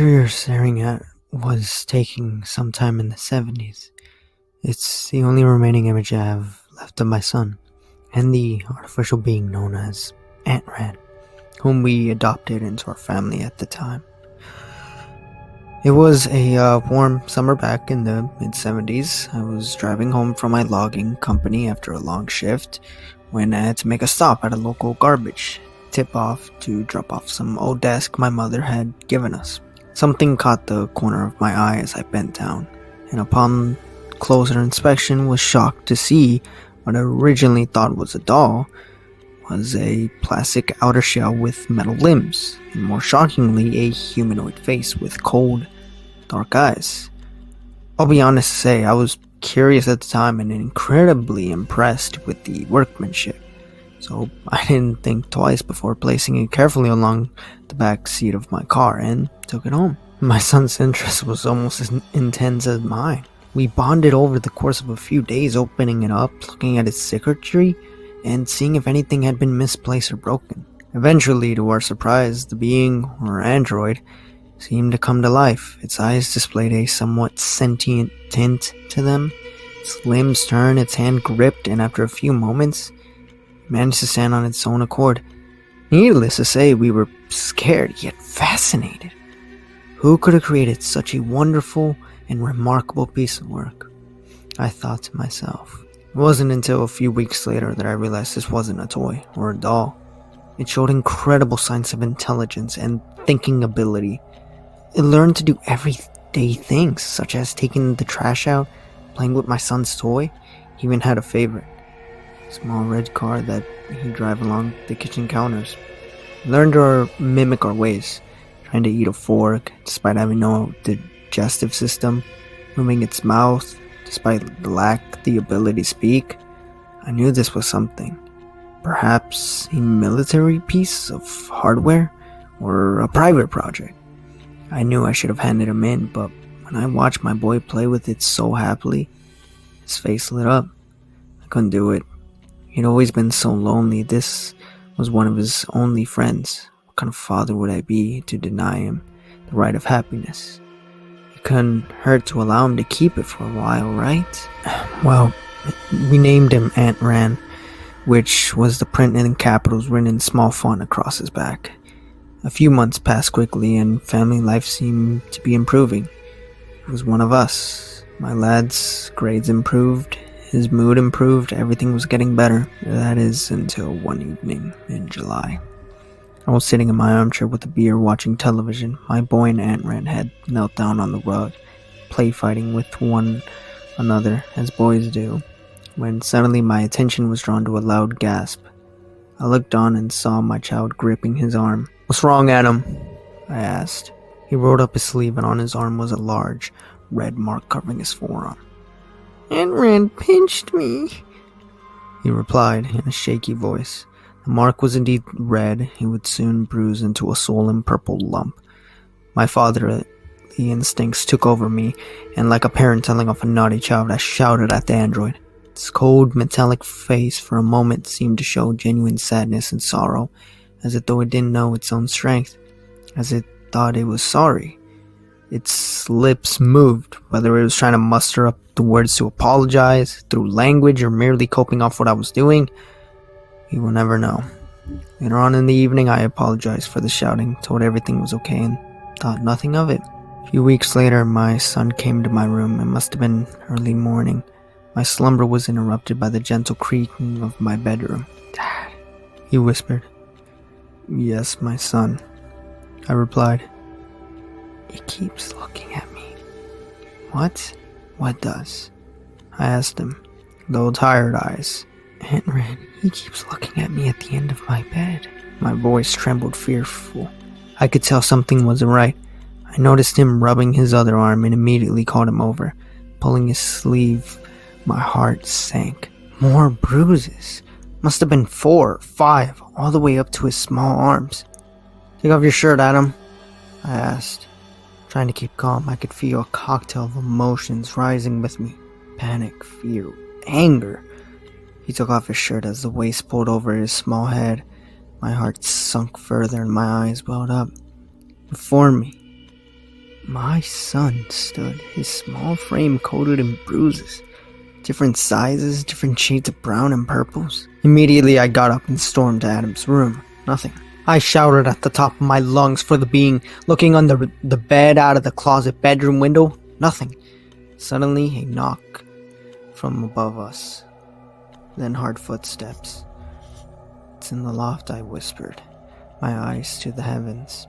picture you're staring at was taken sometime in the 70s. It's the only remaining image I have left of my son, and the artificial being known as Antran, whom we adopted into our family at the time. It was a warm summer back in the mid-70s. I was driving home from my logging company after a long shift when I had to make a stop at a local garbage tip-off to drop off some old desk my mother had given us. Something caught the corner of my eye as I bent down, and upon closer inspection was shocked to see what I originally thought was a doll was a plastic outer shell with metal limbs, and more shockingly, a humanoid face with cold, dark eyes. I'll be honest to say, I was curious at the time and incredibly impressed with the workmanship, so I didn't think twice before placing it carefully along the back seat of my car and took it home. My son's interest was almost as intense as mine. We bonded over the course of a few days, opening it up, looking at its circuitry, and seeing if anything had been misplaced or broken. Eventually, to our surprise, the being, or android, seemed to come to life. Its eyes displayed a somewhat sentient tint to them. Its limbs turned, its hand gripped, and after a few moments, it managed to stand on its own accord. Needless to say, we were scared, yet fascinated. Who could have created such a wonderful and remarkable piece of work? I thought to myself. It wasn't until a few weeks later that I realized this wasn't a toy or a doll. It showed incredible signs of intelligence and thinking ability. It learned to do everyday things, such as taking the trash out, playing with my son's toy. He even had a favorite, a small red car that he'd drive along the kitchen counters. It learned to mimic our ways, trying to eat a fork despite having no digestive system, moving its mouth despite lack the ability to speak. I knew this was something. Perhaps a military piece of hardware or a private project. I knew I should have handed him in, but when I watched my boy play with it so happily, his face lit up. I couldn't do it. He'd always been so lonely. This was one of his only friends. What kind of father would I be to deny him the right of happiness? It couldn't hurt to allow him to keep it for a while, right? Well, we named him Antran, which was the print in capitals written in small font across his back. A few months passed quickly and family life seemed to be improving. He was one of us. My lad's grades improved, his mood improved, everything was getting better. That is, until one evening in July. I was sitting in my armchair with a beer watching television. My boy and Antran had knelt down on the rug, play fighting with one another, as boys do, when suddenly my attention was drawn to a loud gasp. I looked on and saw my child gripping his arm. "What's wrong, Adam?" I asked. He rolled up his sleeve and on his arm was a large, red mark covering his forearm. "Antran pinched me," he replied in a shaky voice. The mark was indeed red. It would soon bruise into a swollen purple lump. My fatherly instincts took over me, and like a parent telling off a naughty child, I shouted at the android. Its cold, metallic face for a moment seemed to show genuine sadness and sorrow, as though it didn't know its own strength, as it thought it was sorry. Its lips moved, whether it was trying to muster up the words to apologize, through language, or merely coping off what I was doing. We will never know. Later on in the evening, I apologized for the shouting, told everything was okay, and thought nothing of it. A few weeks later, my son came to my room. It must have been early morning. My slumber was interrupted by the gentle creaking of my bedroom. "Dad," he whispered. "Yes, my son," I replied. "It keeps looking at me." "What? What does?" I asked him, though tired eyes. "Antran, he keeps looking at me at the end of my bed." My voice trembled fearful. I could tell something wasn't right. I noticed him rubbing his other arm and immediately called him over. Pulling his sleeve, my heart sank. More bruises. Must have been 4 or 5, all the way up to his small arms. "Take off your shirt, Adam," I asked. Trying to keep calm, I could feel a cocktail of emotions rising with me. Panic, fear, anger. He took off his shirt as the waist pulled over his small head. My heart sunk further and my eyes welled up. Before me, My son stood, his small frame coated in bruises, different sizes, different shades of brown and purples. Immediately I got up and stormed to Adam's room. Nothing. I shouted at the top of my lungs for the being, looking under the bed out of the closet bedroom window. Nothing. Suddenly a knock from above us, then hard footsteps. "It's in the loft," I whispered, my eyes to the heavens.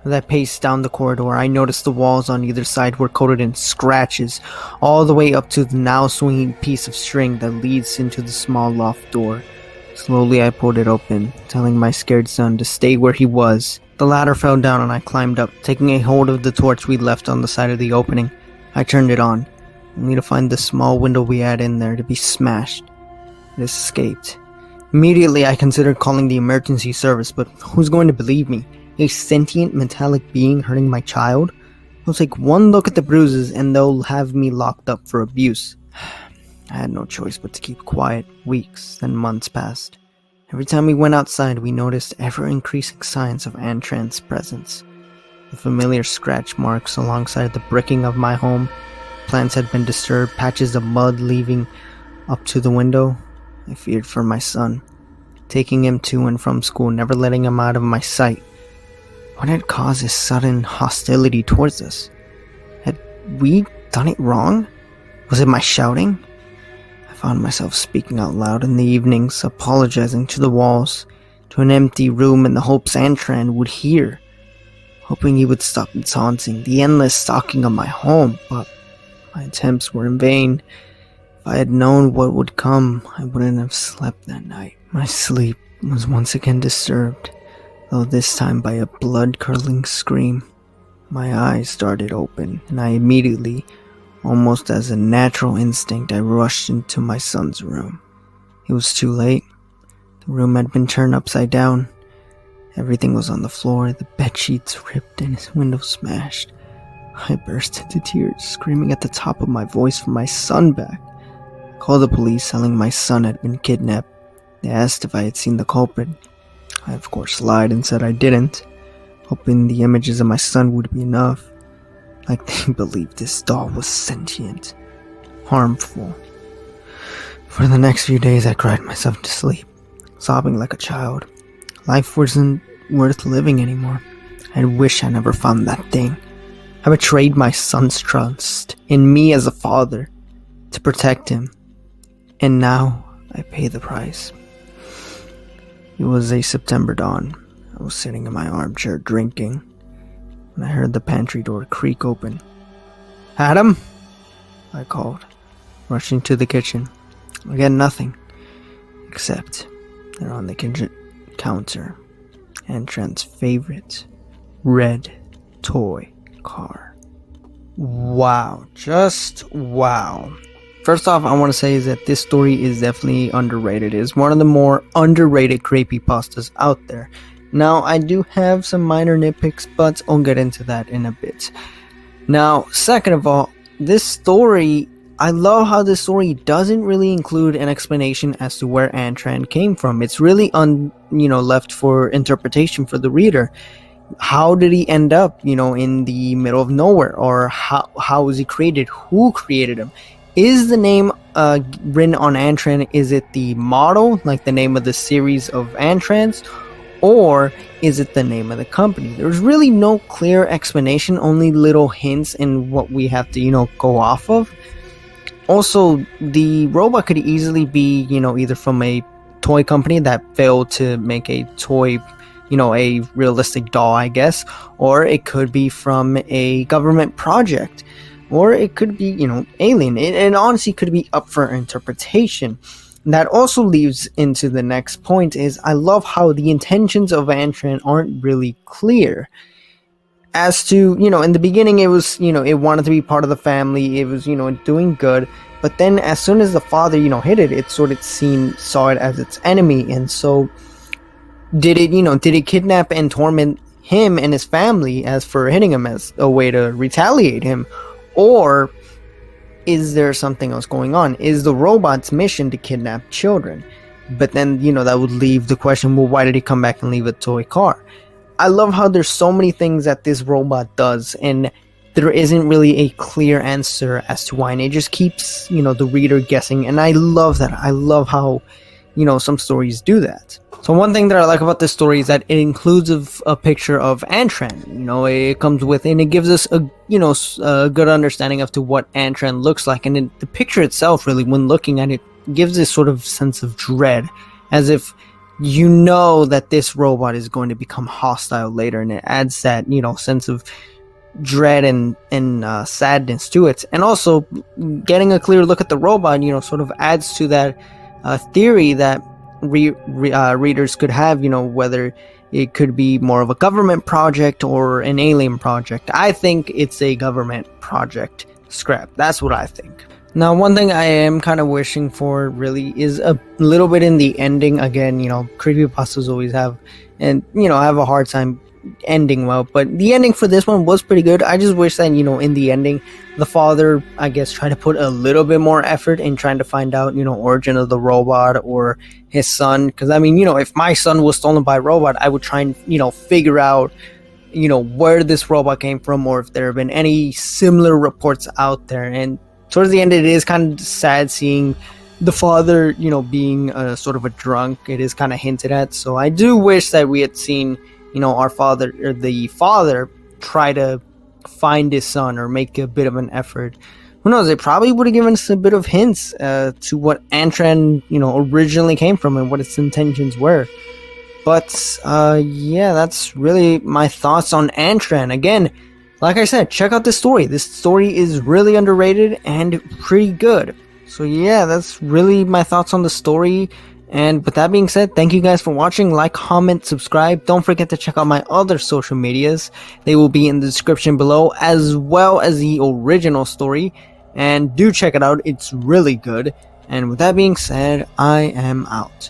As I paced down the corridor, I noticed the walls on either side were coated in scratches, all the way up to the now swinging piece of string that leads into the small loft door. Slowly I pulled it open, telling my scared son to stay where he was. The ladder fell down and I climbed up, taking a hold of the torch we left on the side of the opening. I turned it on, only to find the small window we had in there to be smashed. It escaped. Immediately I considered calling the emergency service, but who's going to believe me? A sentient metallic being hurting my child? I'll take one look at the bruises and they'll have me locked up for abuse. I had no choice but to keep quiet. Weeks, then months passed. Every time we went outside, we noticed ever-increasing signs of Antran's presence. The familiar scratch marks alongside the bricking of my home. Plants had been disturbed, patches of mud leaving up to the window. I feared for my son, taking him to and from school, never letting him out of my sight. What had caused this sudden hostility towards us? Had we done it wrong? Was it my shouting? I found myself speaking out loud in the evenings, apologizing to the walls, to an empty room in the hopes Antran would hear, hoping he would stop the taunting, the endless stalking of my home, but my attempts were in vain. If I had known what would come, I wouldn't have slept that night. My sleep was once again disturbed, though this time by a blood-curdling scream. My eyes started open, and I immediately, almost as a natural instinct, I rushed into my son's room. It was too late. The room had been turned upside down. Everything was on the floor, the bedsheets ripped and his window smashed. I burst into tears, screaming at the top of my voice for my son back. I called the police, telling my son had been kidnapped. They asked if I had seen the culprit. I of course lied and said I didn't, hoping the images of my son would be enough. Like they believed this doll was sentient, harmful. For the next few days I cried myself to sleep, sobbing like a child. Life wasn't worth living anymore. I wish I never found that thing. I betrayed my son's trust in me as a father to protect him, and now I pay the price. It was a September dawn. I was sitting in my armchair drinking when I heard the pantry door creak open. "Adam?" I called, rushing to the kitchen. Again, nothing, except there on the kitchen counter, Antran's favorite red toy car. Wow, just wow. First off, I want to say is that this story is definitely underrated. It is one of the more underrated creepypastas out there. Now, I do have some minor nitpicks, but I'll get into that in a bit. Now, second of all, this story, I love how this story doesn't really include an explanation as to where Antran came from. It's really left for interpretation for the reader. How did he end up, in the middle of nowhere? Or how was he created? Who created him? Is the name written on Antran, is it the model, like the name of the series of Antrans? Or is it the name of the company? There's really no clear explanation, only little hints in what we have to, go off of. Also, the robot could easily be, either from a toy company that failed to make a toy, a realistic doll, I guess, or it could be from a government project, or it could be, alien. It honestly could be up for interpretation. That also leads into the next point is I love how the intentions of Antran aren't really clear. As to, in the beginning it was, it wanted to be part of the family, it was, doing good, but then as soon as the father, hit it, it sort of saw it as its enemy, and so did it kidnap and torment him and his family as for hitting him as a way to retaliate him, or is there something else going on? Is the robot's mission to kidnap children? But then, that would leave the question, well, why did he come back and leave a toy car? I love how there's so many things that this robot does, and there isn't really a clear answer as to why, and it just keeps, the reader guessing. And I love that. I love how, some stories do that. So one thing that I like about this story is that it includes a picture of Antran. It comes with, and it gives us a good understanding of to what Antran looks like. And the picture itself, really, when looking at it, gives this sort of sense of dread, as if that this robot is going to become hostile later, and it adds that sense of dread and sadness to it. And also, getting a clear look at the robot, sort of adds to that theory that readers could have, whether it could be more of a government project or an alien project. I think it's a government project. Scrap. That's what I think. Now, one thing I am kind of wishing for really is a little bit in the ending. Again, creepypastas always have, and have a hard time ending well, but the ending for this one was pretty good. I just wish that, in the ending, the father, I guess, tried to put a little bit more effort in trying to find out, origin of the robot or his son. Because, if my son was stolen by a robot, I would try and, figure out, where this robot came from, or if there have been any similar reports out there. And towards the end, it is kind of sad seeing the father, being sort of a drunk. It is kind of hinted at. So I do wish that we had seen, our father, or the father, try to find his son or make a bit of an effort. Who knows? It probably would have given us a bit of hints to what Antran, originally came from and what its intentions were. But yeah, that's really my thoughts on Antran. Again, like I said, check out this story. This story is really underrated and pretty good. So yeah, that's really my thoughts on the story. And with that being said, thank you guys for watching. Like, comment, subscribe. Don't forget to check out my other social medias. They will be in the description below, as well as the original story. And do check it out. It's really good. And with that being said, I am out.